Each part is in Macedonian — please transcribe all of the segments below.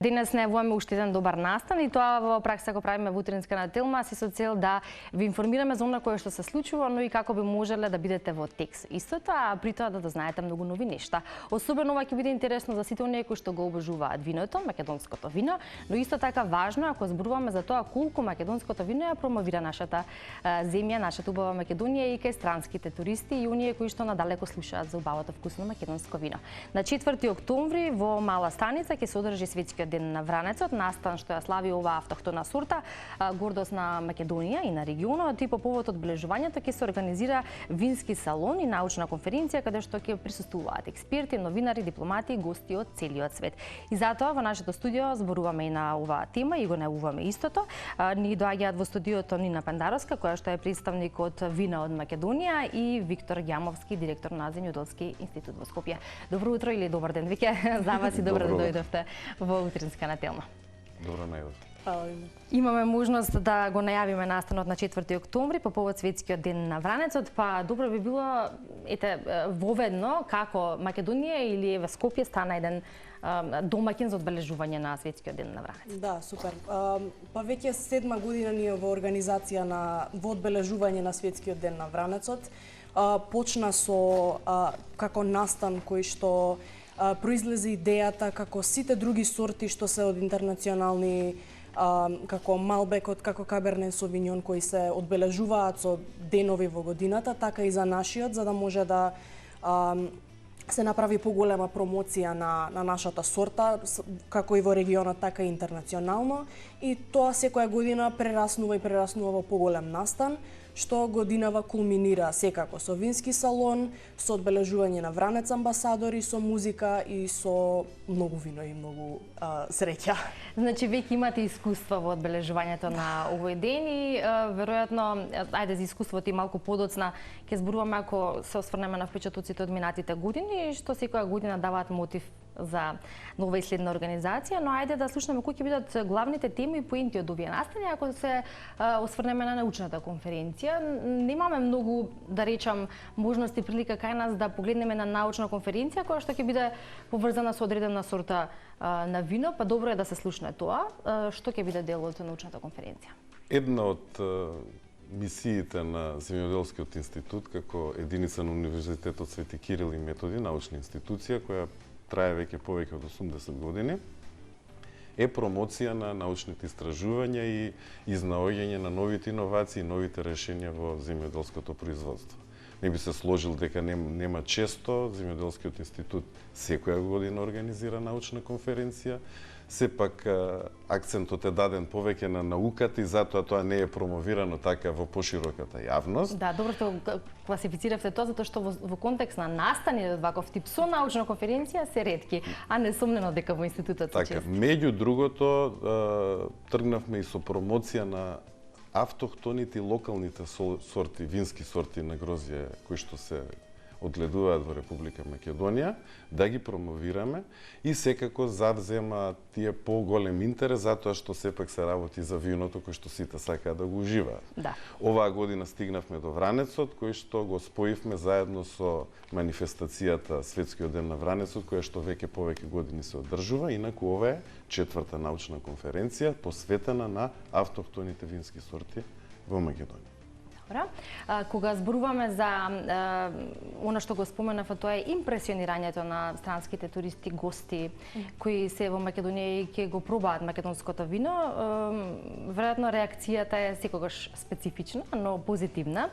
Денес најавуваме уште еден добар настан и тоа во пракса го правиме во утринска на Телма, си со цел да ви информираме за она кое што се случува, но и како би можеле да бидете во текст. Истото, а при тоа да знаете многу нови нешта. Особено ова ќе биде интересно за сите оние кои што го обожуваат виното, македонското вино, но исто така важно ако зборуваме за тоа колку македонското вино ја промовира нашата земја, нашата убава Македонија и кај странските туристи и оние кои што надалеко слушаат за убавото вкусно македонско вино. На 4 октомври во Мала Станица ќе се одржи Светскиот ден на вранецот, настан што ја слави оваа автохтона сорта, гордост на Македонија и на регионот, и по повод одбележувањето ќе се организира вински салон и научна конференција каде што ќе присуствуваат експерти, новинари, дипломати и гости од целиот свет. И затоа во нашето студио зборуваме и на оваа тема и го најавуваме истото. Ни доаѓаат во студиото Нина Пандаровска, која што е представник од Вина од Македонија, и Виктор Ѓамовски, директор на Земјоделски институт во Скопје. Добро утро или добар ден, веќе за вас и добро да дојдовте во утринска на Телма. Добро најдовте. Имаме можност да го најавиме настанот на 4 октомври по повод Светскиот ден на вранецот, па добро би било воведно како Македонија или еве Скопје стана еден домаќин за одбележување на Светскиот ден на вранецот. Да, супер. Па веќе 7 година ние во организација во одбележување на Светскиот ден на вранецот. Почна со како настан кој што произлезе идејата како сите други сорти што се од интернационални, како Малбекот, како Каберне Совиньон, кои се одбележуваат со денови во годината, така и за нашиот, за да може да се направи поголема промоција на нашата сорта, како и во регионот, така и интернационално. И тоа секоја година прераснува во поголем настан, што годинава кулминира секако со вински салон, со одбележување на вранец амбасадори, со музика и со многу вино и многу среќа. Значи веќе имате искуство во одбележувањето на овој ден и веројатно, ајде за искуството и малку подоцна, ќе зборуваме ако се осврнеме на впечатоците од минатите години, што секоја година даваат мотив за нова и следна организација, но ајде да слушнеме кои ќе бидат главните теми и поенти од овие настани, ако се осврнеме на научната конференција. Немаме многу, да речам, можности прилика кај нас да погледнеме на научна конференција која што ќе биде поврзана со одредена сорта на вино, па добро е да се слушне тоа. Што ќе биде дел од научната конференција? Една од мисиите на Земјоделскиот институт како единица на Универзитетот Свети Кирил и Методи, научна институција која трае веќе повеќе од 80 години, е промоција на научните истражувања и изнаоѓање на новите иновации и новите решенија во земјоделското производство. Не би се сложил дека нема често, Земјоделскиот институт секоја година организира научна конференција, сепак акцентот е даден повеќе на науката и затоа тоа не е промовирано така во пошироката јавност. Да, добро што класифициравте тоа, затоа што во контекст на настани ваков тип со научна конференција се ретки, а несомнено дека во институтот се чести. Така, меѓу другото, тргнавме и со промоција на автохтоните и локалните сорти, вински сорти на грозје кои што се одгледуваат во Република Македонија, да ги промовираме и секако завзема тие поголем интерес затоа што сепак се работи за виното кој што сите сакаат да го уживаат. Да. Оваа година стигнавме до вранецот кој што го споивме заедно со манифестацијата Светскиот ден на вранецот која што веќе повеќе години се одржува, инаку ова е 4-та научна конференција посветена на автохтоните вински сорти во Македонија. Кога зборуваме за она што го споменав, тоа е импресионирањето на странските туристи, гости кои се во Македонија и ќе го пробаат македонското вино, веројатно реакцијата е секогаш специфична, но позитивна.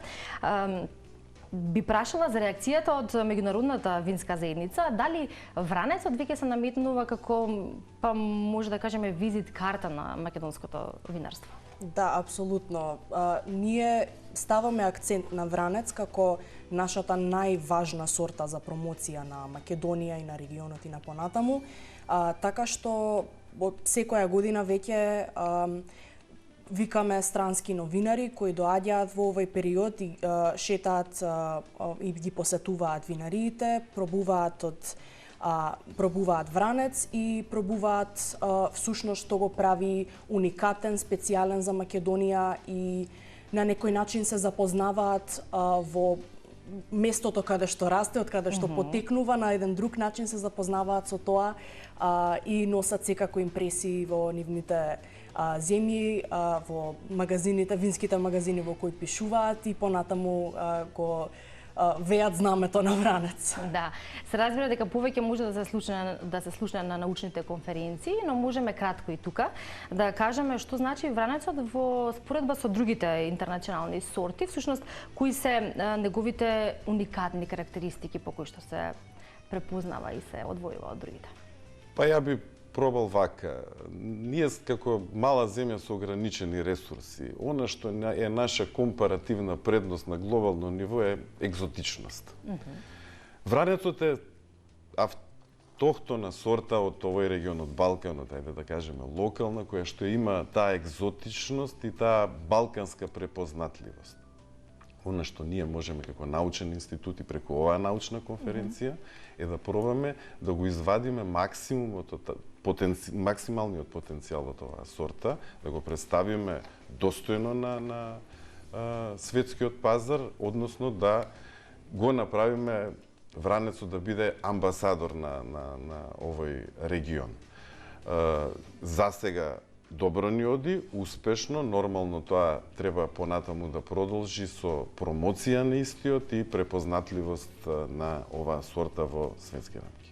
Би прашала за реакцијата од меѓународната винска заедница, дали вранецот веќе се наметнува како, па може да кажеме, визит карта на македонското винарство? Да, апсолутно. Ние ставаме акцент на вранец како нашата најважна сорта за промоција на Македонија и на регионот и на понатаму, така што секоја година веќе викаме странски новинари кои доаѓаат во овој период и шетаат и ги посетуваат винариите, пробуваат вранец и пробуваат всушност што го прави уникатен, специјален за Македонија и на некој начин се запознаваат во местото каде што расте, од каде што потекнува, на еден друг начин се запознаваат со тоа и носат секако импресии во нивните земји, во магазините, винските магазини во кои пишуваат и понатаму го веат знамето на Вранец. Да, се разбира дека повеќе може да се слушне на научните конференции, но можеме кратко и тука да кажеме што значи Вранецот во споредба со другите интернационални сорти, всушност кои се неговите уникатни карактеристики по кои што се препознава и се одвојува од другите. Па ја би пробал вака. Ние како мала земја со ограничени ресурси, она што е наша компаративна предност на глобално ниво е екзотичност. Вранецот е автохтона сорта од овој регион, од Балканот, ајде да кажеме локална, која што има таа екзотичност и таа балканска препознатливост. Она што ние можеме како научен институт и преку оваа научна конференција е да пробаме да го извадиме максималниот потенцијал од оваа сорта, да го представиме достојно на светскиот пазар, односно да го направиме Вранецот да биде амбасадор на овој регион. Засега добро ни оди, успешно, нормално тоа треба понатаму да продолжи со промоција на истиот и препознатливост на оваа сорта во светски рамки.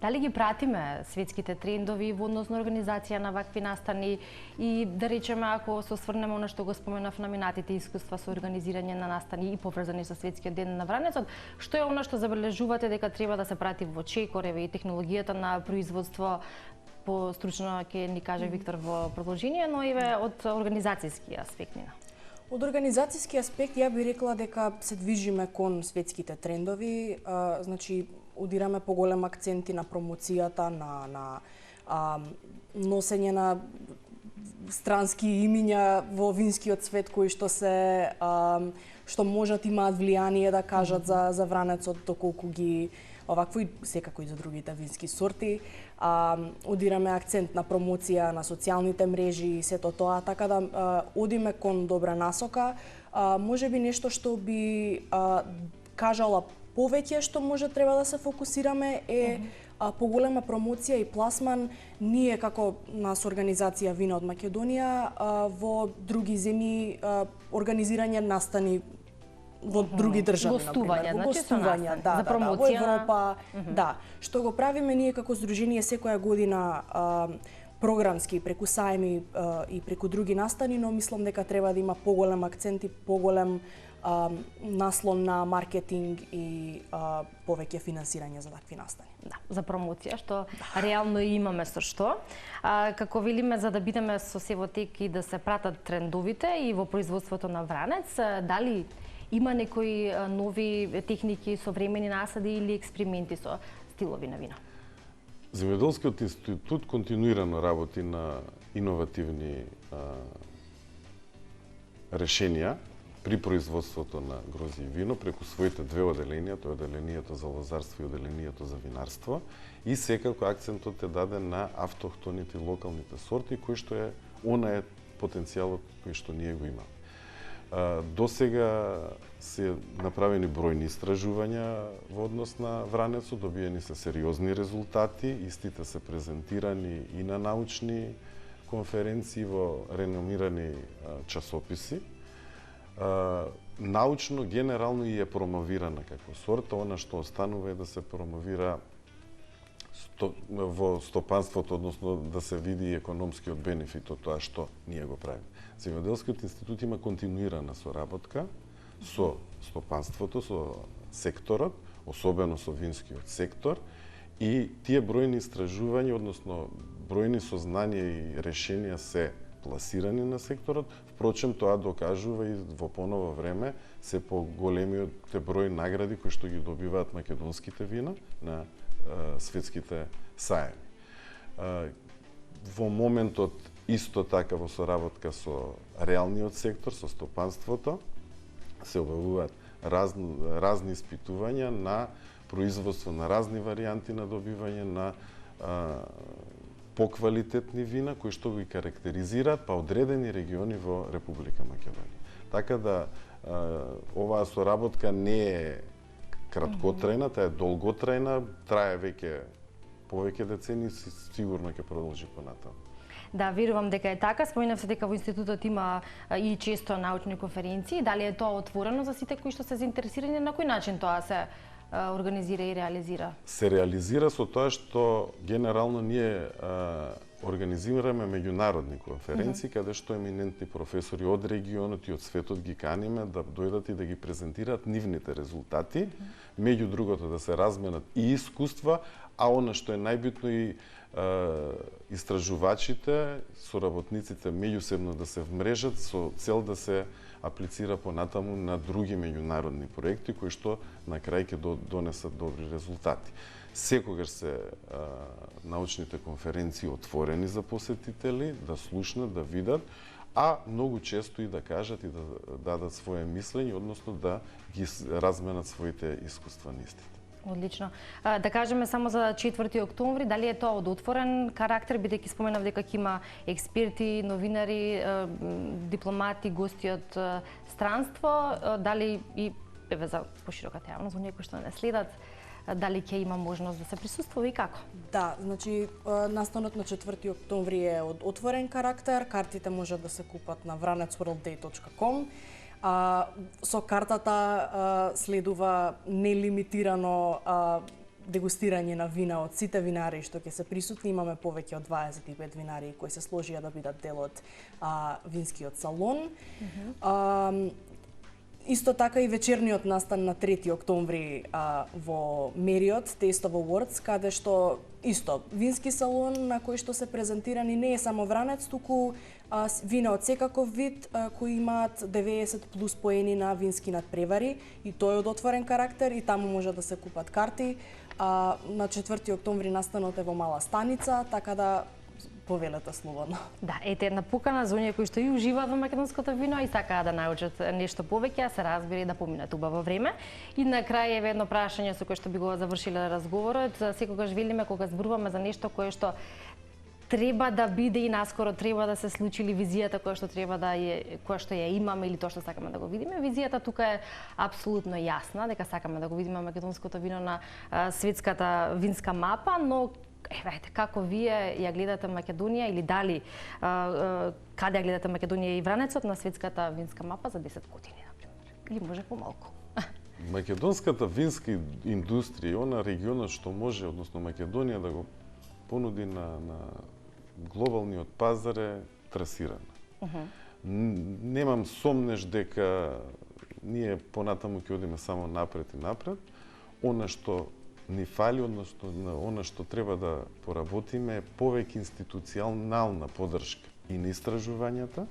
Дали ги пратиме светските трендови во однос на организација на вакви настани и да речеме, ако се осврнеме на што го споменав на минатите искуства со организирање на настани и поврзани со светскиот ден на Вранецот, што е она што забележувате дека треба да се прати во чекор, еве и технологијата на производство, по стручно ќе ни каже Виктор во продолжение, но еве од организацијски аспект нина. Од организацијски аспект ја би рекла дека се движиме кон светските трендови, значи удираме поголем акценти на промоцијата, на носење на странски имиња во винскиот свет кои што се што можат имаат влијание да кажат за Вранецот, доколку ги овакво и секако и за другите вински сорти. Одираме акцент на промоција на социјалните мрежи и сето тоа, така да одиме кон добра насока. Можеби нешто што би кажала повеќе што може треба да се фокусираме е поголема промоција и пласман ние како нас организација Вина од Македонија во други земји, организирање настани во други држави, гостување, например, значи гостувања, за промоција во Европа, да. Што го правиме ние како здружение секоја година програмски преку сајми и преку други настани, но мислам дека треба да има поголем акцент и поголем наслон на маркетинг и повеќе финансирање за такви настани. Да, за промоција, што реално имаме со што. Како велиме, за да бидеме со се во тек и да се пратат трендовите и во производството на Вранец, дали има некои нови техники, современи насади или експерименти со стилови на вина? Земјоделскиот институт континуирано работи на иновативни решенија при производството на грозје и вино преку своите две оделенија, тоа е оделението за лозарство и оделението за винарство, и секако акцентот е даден на автохтоните и локалните сорти, кои што е она е потенцијалот кој што ние го имаме. До сега се направени бројни истражувања во однос на Вранецот, добиени се сериозни резултати, истите се презентирани и на научни конференции во реномирани часописи. Научно, генерално и е промовирана како сорта, она што останува е да се промовира во стопанството, односно да се види економскиот бенефит од тоа што ние го правиме. Земјоделскиот институт има континуирана соработка со стопанството, со секторот, особено со винскиот сектор, и тие бројни истражувања, односно бројни сознанија и решенија се пласирани на секторот. Впрочем, тоа докажува и во поново време се поголемиот број награди кои што ги добиваат македонските вина на светските сајми. Во моментот исто така во соработка со реалниот сектор, со стопанството, се обавуваат разни испитувања на производство на разни варијанти на добивање на поквалитетни вина кои што ги карактеризираат па одредени региони во Република Македонија. Така да Оваа соработка не е краткотрајна, таа е долготрајна, трае веќе повеќе децени, сигурно ќе продолжи понатаму. Да, верувам дека е така. Споменавте дека во институтот има и често научни конференции. Дали е тоа отворено за сите кои што се заинтересирани? На кој начин тоа се организира и реализира? Се реализира со тоа што генерално ние организираме меѓународни конференции, каде што еминентни професори од регионот и од светот ги каниме да дојдат и да ги презентираат нивните резултати, меѓу другото да се разменат и искуства, а она што е најбитно и истражувачите, соработниците меѓусебно да се вмрежат со цел да се аплицира понатаму на други меѓународни проекти кои што на крај ќе донесат добри резултати. Секогаш се научните конференции отворени за посетители, да слушнат, да видат, а многу често и да кажат и да дадат своje мислење, односно да ги разменат своите искуства на истите. Одлично. Да кажеме само за 4 октомври, дали е тоа од отворен карактер, бидејќи споменав дека ќе има експерти, новинари, дипломати, гости од странство, дали и за пошироката јавност, во некои што не следат, дали ќе има можност да се присуствува и како? Да, значи настанот на 4 октомври е од отворен карактер, картите можат да се купат на vranetsworldday.com. Со картата следува нелимитирано дегустирање на вина од сите винари што ќе се присутни. Имаме повеќе од 25 винари кои се сложија да бидат дел од винскиот салон. Исто така и вечерниот настан на 3 октомври во Marriott Taste of Awards, каде што исто вински салон на кој што се презентирани не е само Вранец, туку вина од секаков вид кои имаат 90 плюс поени на вински надпревари, и тој од отворен карактер и таму може да се купат карти. На 4 октомври настанот е во Мала Станица, така да повелете слободно. Да, ете една покана за оние кои што и уживаат во македонското вино и сакаат да научат нешто повеќе, се разбира и да поминат убаво време. И на крај е едно прашање со кое што би го завршиле разговорот. Секогаш велиме кога зборуваме за нешто кое што треба да биде и наскоро треба да се случи, или визијата која што треба да која што ја имаме или тоа што сакаме да го видиме. Визијата тука е апсолутно јасна, дека сакаме да го видиме македонското вино на светската винска мапа, но еве, како вие ја гледате Македонија, или дали каде ја гледате Македонија и Вранецот на светската винска мапа за 10 години, например? Или може помалку? Македонската винска индустрија, она регионот што може, односно Македонија, да го понуди на глобалниот пазар е трасирана. Немам сомнеш дека ние понатаму ќе одиме само напред и напред. Она што ни фали, односно она што треба да поработиме е повеќе институционална поддршка и на истражувањата,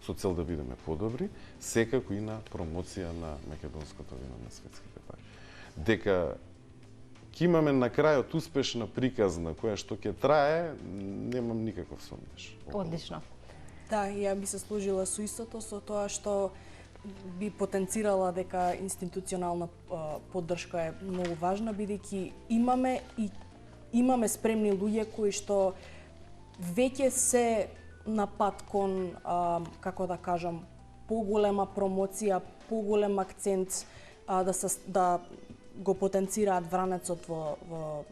со цел да бидеме подобри, секако и на промоција на македонското вино на светските паи. Дека ќе имаме на крајот успешна приказна која што ќе трае, немам никаков сомнеш. Одлично. Да, ја би се сложила со истото, со тоа што би потенцирала дека институционална поддршка е многу важна, бидејќи имаме спремни луѓе кои што веќе се на пат кон, како да кажам, поголема промоција, поголем акцент да го потенцираат Вранецот во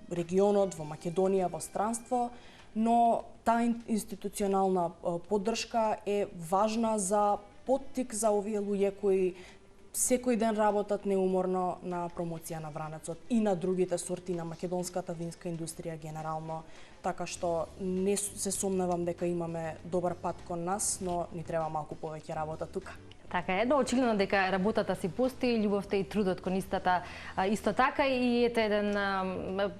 регионот, во Македонија, во странство, но таа институционална поддршка е важна за поттик за овие луѓе кои секој ден работат неуморно на промоција на Вранецот и на другите сорти на македонската винска индустрија генерално, така што не се сомневам дека имаме добар пат кон нас, но ни треба малку повеќе работа тука. Така е, но очигледно дека работата си постои, љубовта и трудот кон истата исто така, и ете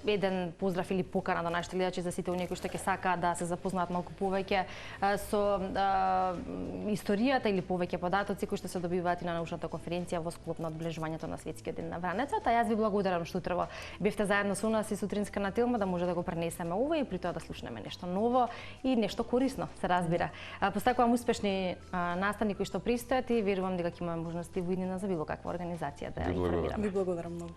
еден поздрав или покана на нашите гледачи за сите оние кои што ќе сакаат да се запознаат малку повеќе со историјата или повеќе податоци кои што се добиваат и на научната конференција во склоп на одближувањето на светскиот ден на Вранецот. А јас ви благодарам што утрово бевте заедно со нас и сутринска на Телма, да може да го пренесеме ова и при тоа да слушнеме нешто ново и нешто корисно, се разбира. Посакувам успешни настани кои што престојат и верувам дека ќе имаме можности во иднина за било каква организација да ја информираме. Ви благодарам многу.